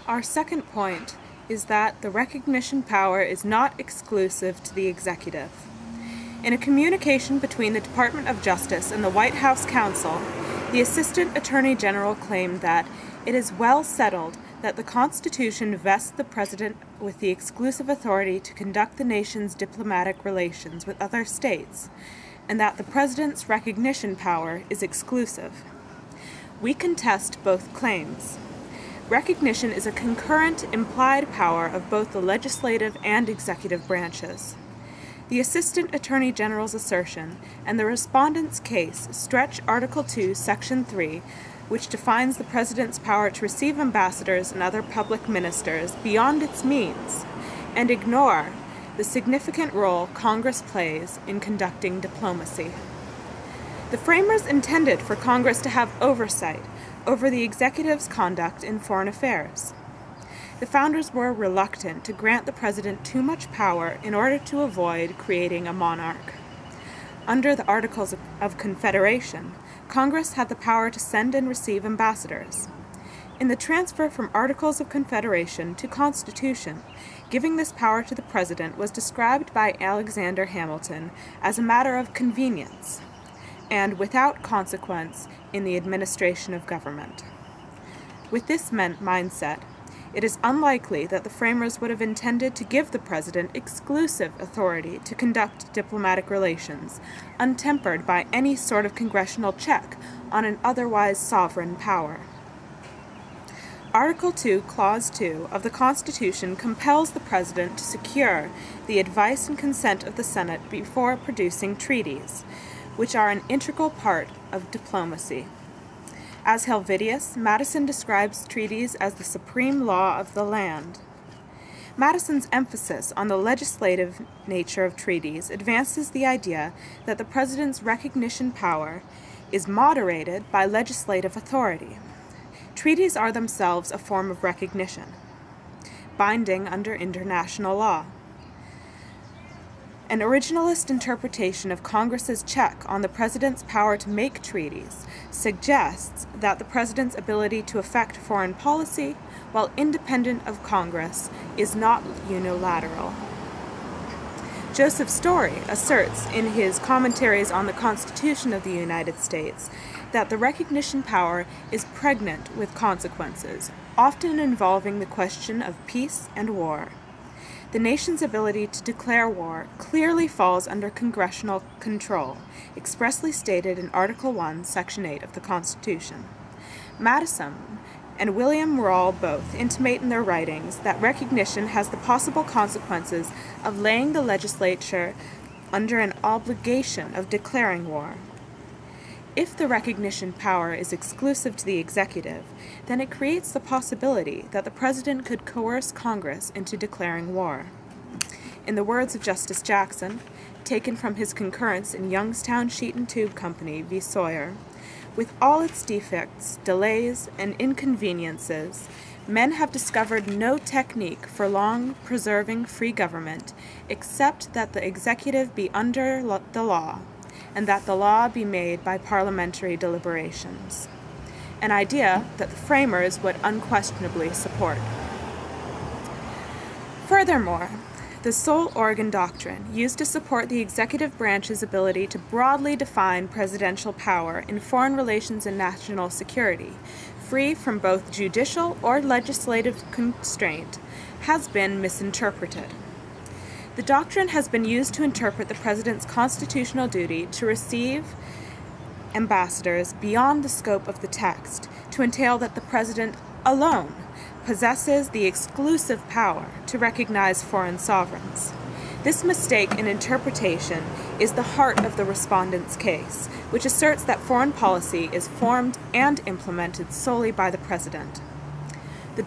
Our second point is that the recognition power is not exclusive to the executive. In a communication between the Department of Justice and the White House Counsel, the Assistant Attorney General claimed that it is well settled that the Constitution vests the President with the exclusive authority to conduct the nation's diplomatic relations with other states, and that the President's recognition power is exclusive. We contest both claims. Recognition is a concurrent, implied power of both the legislative and executive branches. The Assistant Attorney General's assertion and the respondent's case stretch Article 2, Section 3, which defines the President's power to receive ambassadors and other public ministers beyond its means, and ignore the significant role Congress plays in conducting diplomacy. The framers intended for Congress to have oversight over the executive's conduct in foreign affairs. The founders were reluctant to grant the President too much power in order to avoid creating a monarch. Under the Articles of Confederation, Congress had the power to send and receive ambassadors. In the transfer from Articles of Confederation to Constitution, giving this power to the President was described by Alexander Hamilton as a matter of convenience and without consequence in the administration of government. With this mindset, it is unlikely that the framers would have intended to give the President exclusive authority to conduct diplomatic relations, untempered by any sort of congressional check on an otherwise sovereign power. Article 2, Clause 2 of the Constitution compels the President to secure the advice and consent of the Senate before producing treaties, which are an integral part of diplomacy. As Helvidius, Madison describes treaties as the supreme law of the land. Madison's emphasis on the legislative nature of treaties advances the idea that the President's recognition power is moderated by legislative authority. Treaties are themselves a form of recognition, binding under international law. An originalist interpretation of Congress's check on the President's power to make treaties suggests that the President's ability to effect foreign policy, while independent of Congress, is not unilateral. Joseph Story asserts in his Commentaries on the Constitution of the United States that the recognition power is pregnant with consequences, often involving the question of peace and war. The nation's ability to declare war clearly falls under congressional control, expressly stated in Article 1, Section 8 of the Constitution. Madison and William Rawle both intimate in their writings that recognition has the possible consequences of laying the legislature under an obligation of declaring war. If the recognition power is exclusive to the executive, then it creates the possibility that the President could coerce Congress into declaring war. In the words of Justice Jackson, taken from his concurrence in Youngstown Sheet and Tube Company v. Sawyer, with all its defects, delays, and inconveniences, men have discovered no technique for long preserving free government except that the executive be under the law, and that the law be made by parliamentary deliberations, an idea that the framers would unquestionably support. Furthermore, the sole organ doctrine, used to support the executive branch's ability to broadly define presidential power in foreign relations and national security, free from both judicial or legislative constraint, has been misinterpreted. The doctrine has been used to interpret the President's constitutional duty to receive ambassadors beyond the scope of the text, to entail that the President alone possesses the exclusive power to recognize foreign sovereigns. This mistake in interpretation is the heart of the respondent's case, which asserts that foreign policy is formed and implemented solely by the President. The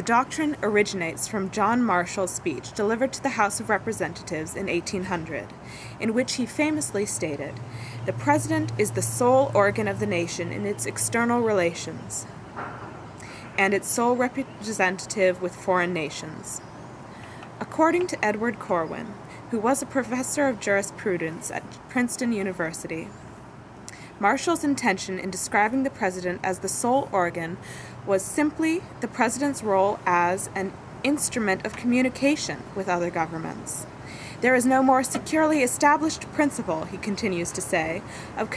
doctrine originates from John Marshall's speech delivered to the House of Representatives in 1800, in which he famously stated, "The President is the sole organ of the nation in its external relations, and its sole representative with foreign nations." According to Edward Corwin, who was a professor of jurisprudence at Princeton University, Marshall's intention in describing the president as the sole organ was simply the president's role as an instrument of communication with other governments. There is no more securely established principle, he continues to say, of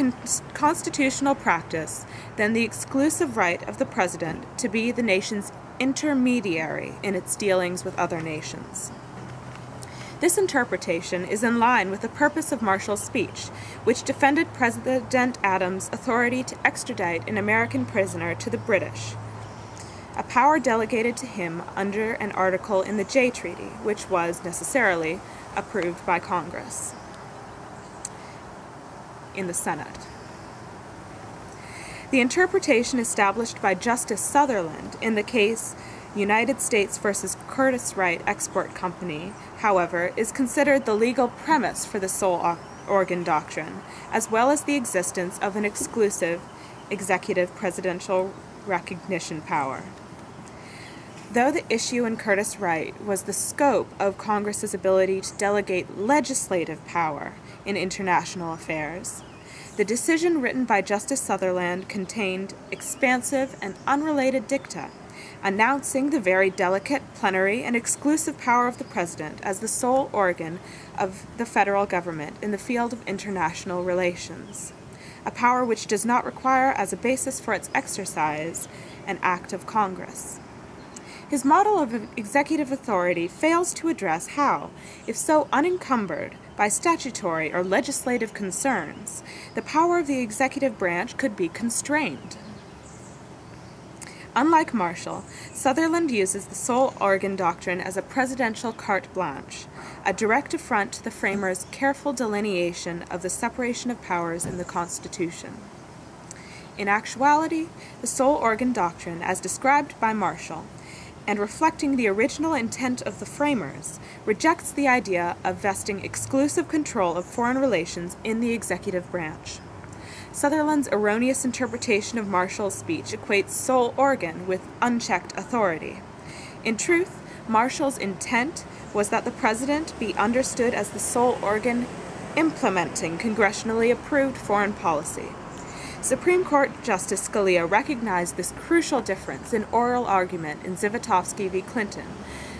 constitutional practice than the exclusive right of the president to be the nation's intermediary in its dealings with other nations. This interpretation is in line with the purpose of Marshall's speech, which defended President Adams' authority to extradite an American prisoner to the British, a power delegated to him under an article in the Jay Treaty, which was necessarily approved by Congress in the Senate. The interpretation established by Justice Sutherland in the case United States versus Curtiss-Wright Export Company, however, is considered the legal premise for the sole organ doctrine, as well as the existence of an exclusive executive presidential recognition power. Though the issue in Curtiss-Wright was the scope of Congress's ability to delegate legislative power in international affairs, the decision written by Justice Sutherland contained expansive and unrelated dicta, announcing the very delicate, plenary, and exclusive power of the president as the sole organ of the federal government in the field of international relations, a power which does not require as a basis for its exercise an act of Congress. His model of executive authority fails to address how, if so unencumbered by statutory or legislative concerns, the power of the executive branch could be constrained. Unlike Marshall, Sutherland uses the sole organ doctrine as a presidential carte blanche, a direct affront to the framers' careful delineation of the separation of powers in the Constitution. In actuality, the sole organ doctrine, as described by Marshall, and reflecting the original intent of the framers, rejects the idea of vesting exclusive control of foreign relations in the executive branch. Sutherland's erroneous interpretation of Marshall's speech equates sole organ with unchecked authority. In truth, Marshall's intent was that the president be understood as the sole organ implementing congressionally approved foreign policy. Supreme Court Justice Scalia recognized this crucial difference in oral argument in Zivotofsky v. Clinton,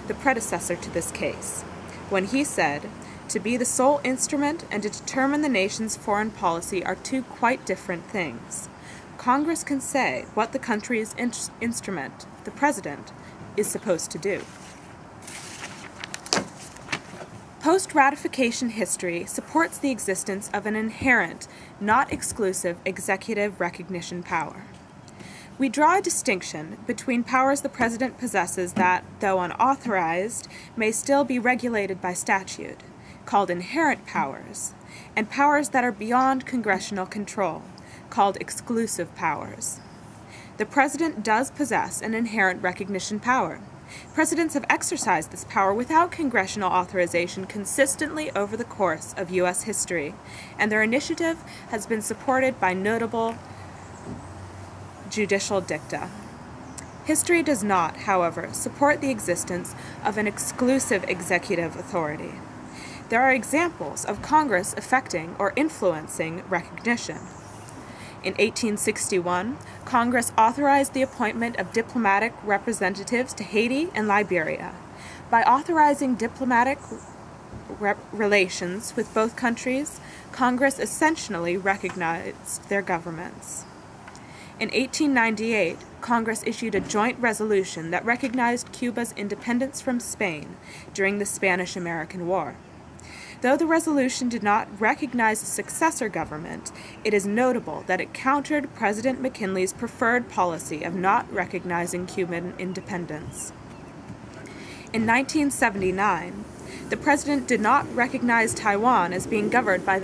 the predecessor to this case, when he said, "To be the sole instrument and to determine the nation's foreign policy are two quite different things. Congress can say what the country's instrument, the president, is supposed to do." Post-ratification history supports the existence of an inherent, not exclusive, executive recognition power. We draw a distinction between powers the president possesses that, though unauthorized, may still be regulated by statute, called inherent powers, and powers that are beyond congressional control, called exclusive powers. The president does possess an inherent recognition power. Presidents have exercised this power without congressional authorization consistently over the course of U.S. history, and their initiative has been supported by notable judicial dicta. History does not, however, support the existence of an exclusive executive authority. There are examples of Congress affecting or influencing recognition. In 1861, Congress authorized the appointment of diplomatic representatives to Haiti and Liberia. By authorizing diplomatic relations with both countries, Congress essentially recognized their governments. In 1898, Congress issued a joint resolution that recognized Cuba's independence from Spain during the Spanish-American War. Though the resolution did not recognize a successor government, it is notable that it countered President McKinley's preferred policy of not recognizing Cuban independence. In 1979, the president did not recognize Taiwan as being governed by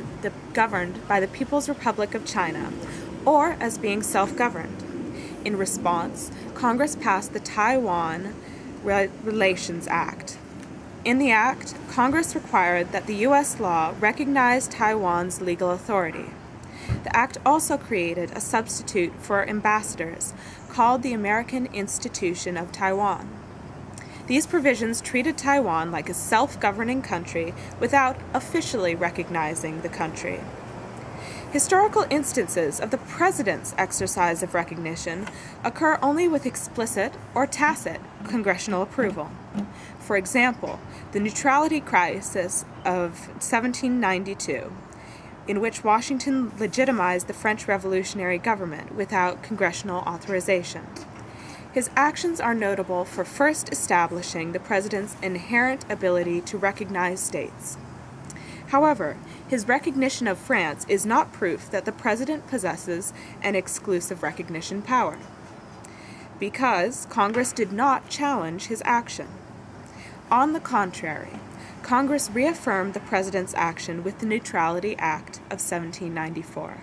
the People's Republic of China, or as being self-governed. In response, Congress passed the Taiwan Relations Act. In the act, Congress required that the U.S. law recognize Taiwan's legal authority. The act also created a substitute for ambassadors called the American Institution of Taiwan. These provisions treated Taiwan like a self-governing country without officially recognizing the country. Historical instances of the President's exercise of recognition occur only with explicit or tacit congressional approval. For example, the neutrality crisis of 1792, in which Washington legitimized the French revolutionary government without congressional authorization. His actions are notable for first establishing the President's inherent ability to recognize states. However, his recognition of France is not proof that the President possesses an exclusive recognition power, because Congress did not challenge his action. On the contrary, Congress reaffirmed the President's action with the Neutrality Act of 1794.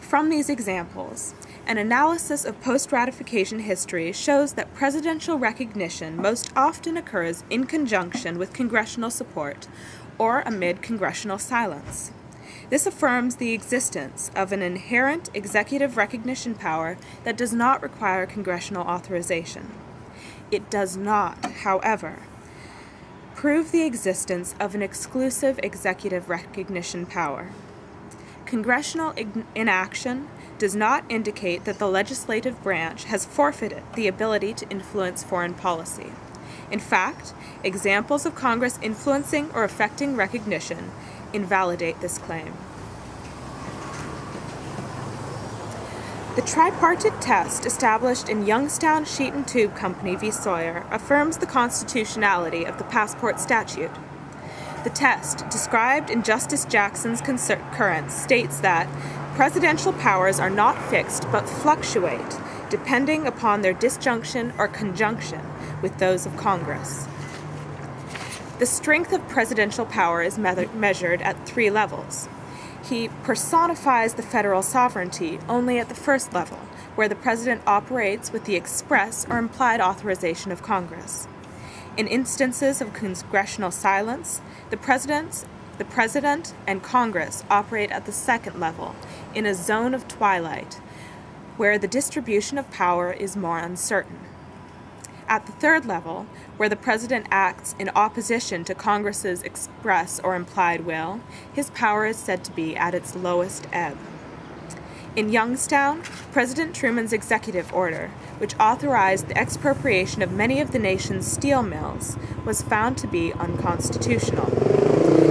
From these examples, an analysis of post-ratification history shows that presidential recognition most often occurs in conjunction with congressional support or amid congressional silence. This affirms the existence of an inherent executive recognition power that does not require congressional authorization. It does not, however, prove the existence of an exclusive executive recognition power. Congressional inaction does not indicate that the legislative branch has forfeited the ability to influence foreign policy. In fact, examples of Congress influencing or affecting recognition invalidate this claim. The tripartite test established in Youngstown Sheet and Tube Company v. Sawyer affirms the constitutionality of the passport statute. The test, described in Justice Jackson's concurrence, states that presidential powers are not fixed but fluctuate depending upon their disjunction or conjunction with those of Congress. The strength of presidential power is measured at 3 levels. He personifies the federal sovereignty only at the first level, where the President operates with the express or implied authorization of Congress. In instances of congressional silence, the President and Congress operate at the second level, in a zone of twilight, where the distribution of power is more uncertain. At the third level, where the President acts in opposition to Congress's express or implied will, his power is said to be at its lowest ebb. In Youngstown, President Truman's executive order, which authorized the expropriation of many of the nation's steel mills, was found to be unconstitutional.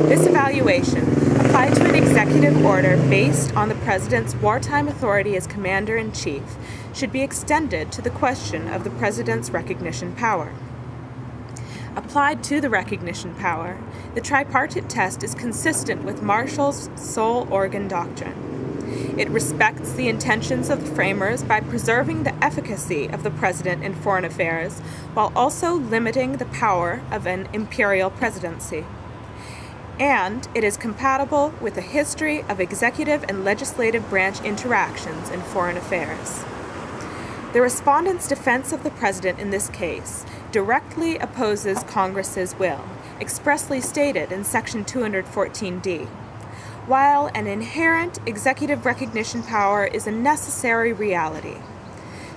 This evaluation, applied to an executive order based on the President's wartime authority as Commander-in-Chief, should be extended to the question of the President's recognition power. Applied to the recognition power, the tripartite test is consistent with Marshall's sole organ doctrine. It respects the intentions of the framers by preserving the efficacy of the President in foreign affairs, while also limiting the power of an imperial presidency. And it is compatible with a history of executive and legislative branch interactions in foreign affairs. The respondent's defense of the President in this case directly opposes Congress's will, expressly stated in Section 214D. While an inherent executive recognition power is a necessary reality,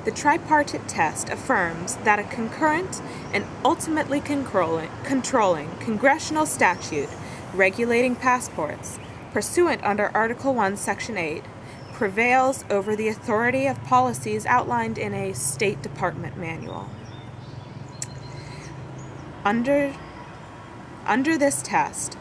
the tripartite test affirms that a concurrent and ultimately controlling congressional statute regulating passports, pursuant under Article 1, Section 8, prevails over the authority of policies outlined in a State Department manual. Under this test,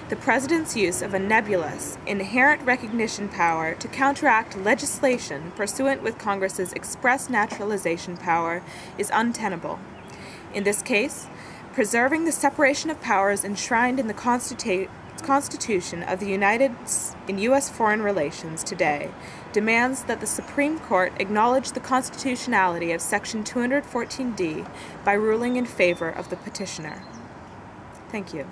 the President's use of a nebulous, inherent recognition power to counteract legislation pursuant with Congress's express naturalization power is untenable. In this case, preserving the separation of powers enshrined in the Constitution of the U.S. foreign relations today demands that the Supreme Court acknowledge the constitutionality of Section 214D by ruling in favor of the petitioner. Thank you.